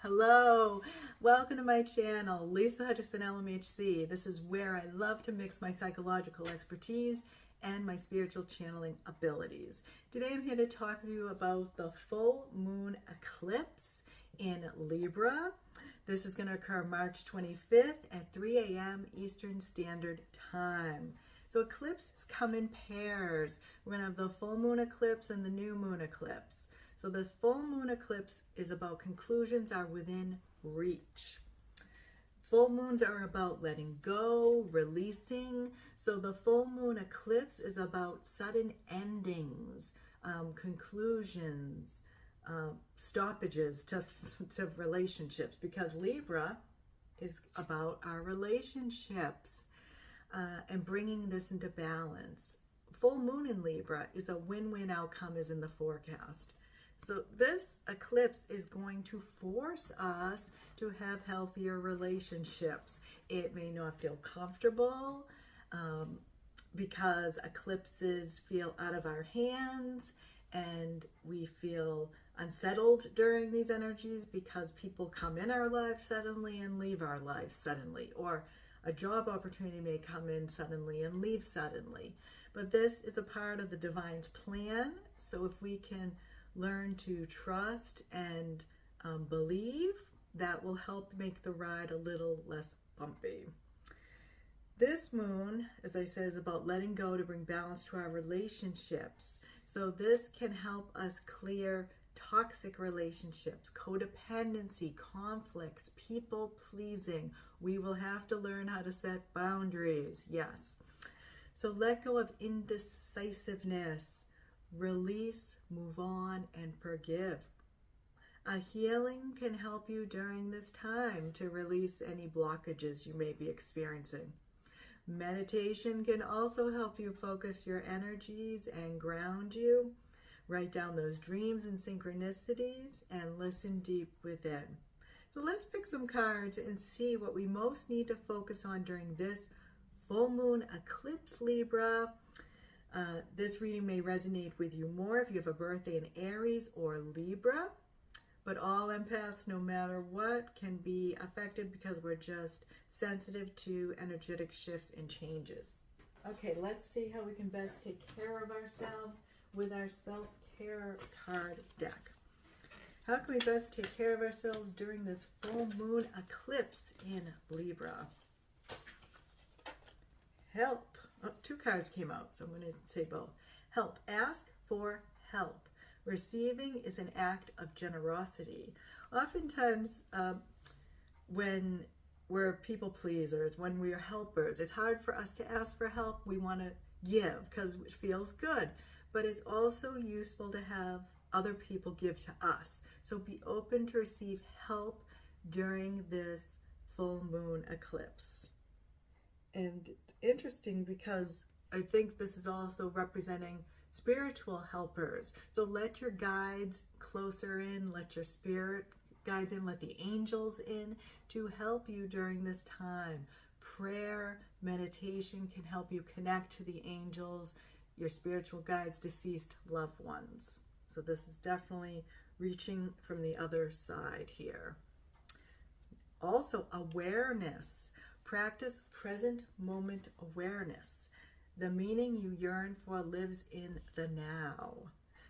Hello, welcome to my channel, Lisa Hutchison LMHC. This is where I love to mix my psychological expertise and my spiritual channeling abilities. Today I'm here to talk with you about the full moon eclipse in Libra. This is going to occur March 25th at 3 a.m. Eastern Standard Time. So eclipses come in pairs. We're going to have the full moon eclipse and the new moon eclipse. So the full moon eclipse is about conclusions are within reach. Full moons are about letting go, releasing. So the full moon eclipse is about sudden endings, conclusions, stoppages to relationships, because Libra is about our relationships and bringing this into balance. Full moon in Libra is a win-win outcome is in the forecast. So this eclipse is going to force us to have healthier relationships. It may not feel comfortable because eclipses feel out of our hands and we feel unsettled during these energies because people come in our lives suddenly and leave our lives suddenly, or a job opportunity may come in suddenly and leave suddenly. But this is a part of the divine's plan. So if we can learn to trust and believe, that will help make the ride a little less bumpy. This moon, as I said, is about letting go to bring balance to our relationships. So this can help us clear toxic relationships, codependency, conflicts, people pleasing. We will have to learn how to set boundaries, yes. So let go of indecisiveness. Release, move on, and forgive. A healing can help you during this time to release any blockages you may be experiencing. Meditation can also help you focus your energies and ground you. Write down those dreams and synchronicities and listen deep within. So let's pick some cards and see what we most need to focus on during this full moon eclipse, Libra. This reading may resonate with you more if you have a birthday in Aries or Libra, but all empaths, no matter what, can be affected because we're just sensitive to energetic shifts and changes. Okay, let's see how we can best take care of ourselves with our self-care card deck. How can we best take care of ourselves during this full moon eclipse in Libra? Help. Oh, two cards came out, so I'm going to say both. Help. Ask for help. Receiving is an act of generosity. Oftentimes, when we're people pleasers, when we are helpers, it's hard for us to ask for help. We want to give because it feels good, but it's also useful to have other people give to us. So be open to receive help during this full moon eclipse. And it's interesting because I think this is also representing spiritual helpers. So let your guides closer in, let your spirit guides in, let the angels in to help you during this time. Prayer, meditation can help you connect to the angels, your spiritual guides, deceased loved ones. So this is definitely reaching from the other side here. Also, awareness. Practice present moment awareness. The meaning you yearn for lives in the now.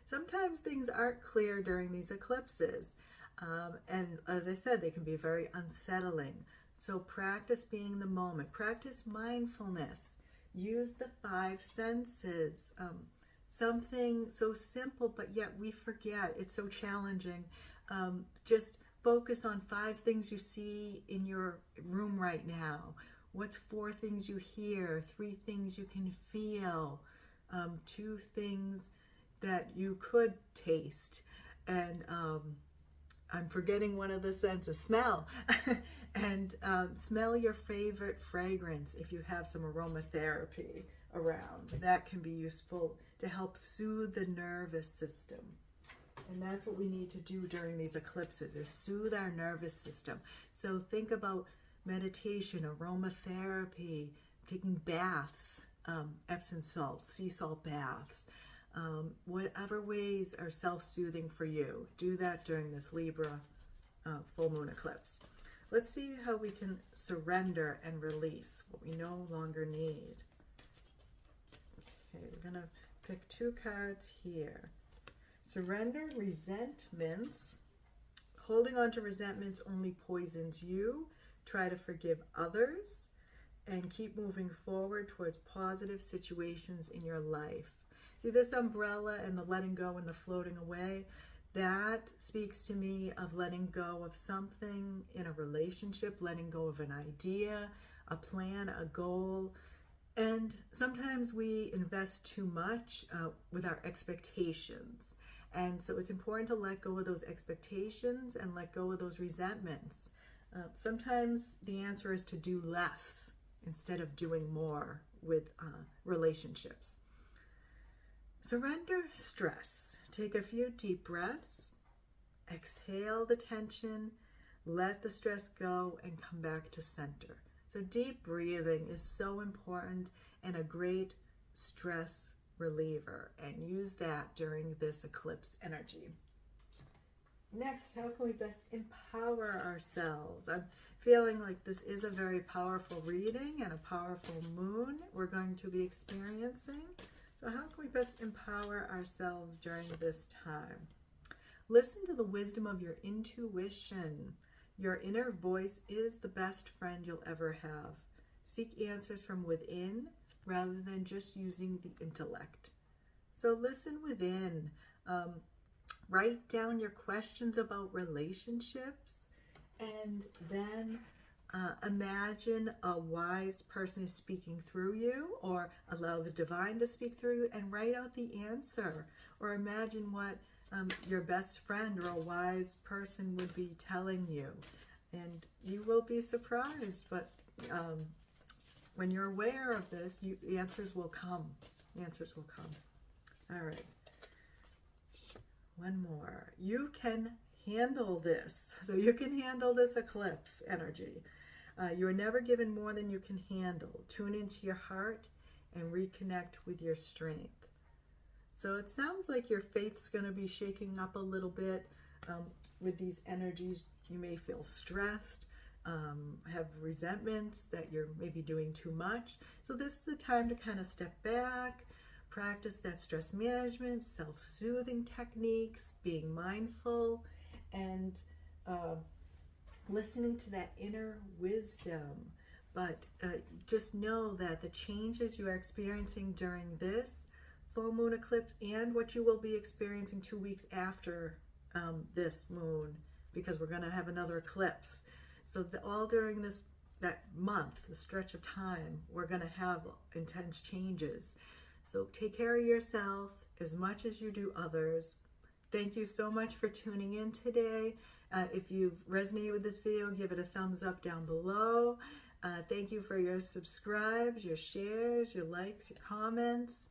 Sometimes things aren't clear during these eclipses. And as I said, they can be very unsettling. So practice being the moment. Practice mindfulness. Use the five senses. Something so simple, but yet we forget. It's so challenging. Just focus on 5 things you see in your room right now. What's 4 things you hear? 3 things you can feel? 2 things that you could taste. And I'm forgetting one of the senses, smell. And smell your favorite fragrance if you have some aromatherapy around. That can be useful to help soothe the nervous system. And that's what we need to do during these eclipses, is soothe our nervous system. So think about meditation, aromatherapy, taking baths, Epsom salt, sea salt baths, whatever ways are self-soothing for you. Do that during this Libra full moon eclipse. Let's see how we can surrender and release what we no longer need. Okay, we're going to pick 2 cards here. Surrender, resentments. Holding on to resentments only poisons you. Try to forgive others and keep moving forward towards positive situations in your life. See this umbrella and the letting go and the floating away? That speaks to me of letting go of something in a relationship, letting go of an idea, a plan, a goal. And sometimes we invest too much with our expectations. And so it's important to let go of those expectations and let go of those resentments. Sometimes the answer is to do less instead of doing more with relationships. Surrender stress. Take a few deep breaths. Exhale the tension. Let the stress go and come back to center. So deep breathing is so important and a great stress reliever, and use that during this eclipse energy. Next, how can we best empower ourselves? I'm feeling like this is a very powerful reading and a powerful moon we're going to be experiencing. So how can we best empower ourselves during this time? Listen to the wisdom of your intuition. Your inner voice is the best friend you'll ever have. Seek answers from within rather than just using the intellect. So listen within. Write down your questions about relationships, and then imagine a wise person is speaking through you, or allow the divine to speak through you and write out the answer, or imagine what your best friend or a wise person would be telling you, and you will be surprised. But when you're aware of this, the answers will come. The answers will come. All right. One more. You can handle this. So you can handle this eclipse energy. You are never given more than you can handle. Tune into your heart and reconnect with your strength. So it sounds like your faith's going to be shaking up a little bit with these energies. You may feel stressed, have resentments that you're maybe doing too much. So this is a time to kind of step back, practice that stress management, self-soothing techniques, being mindful, and listening to that inner wisdom. But just know that the changes you are experiencing during this full moon eclipse and what you will be experiencing 2 weeks after this moon, because we're going to have another eclipse. So all during that month, the stretch of time, we're going to have intense changes. So take care of yourself as much as you do others. Thank you so much for tuning in today. If you've resonated with this video, give it a thumbs up down below. Thank you for your subscribes, your shares, your likes, your comments.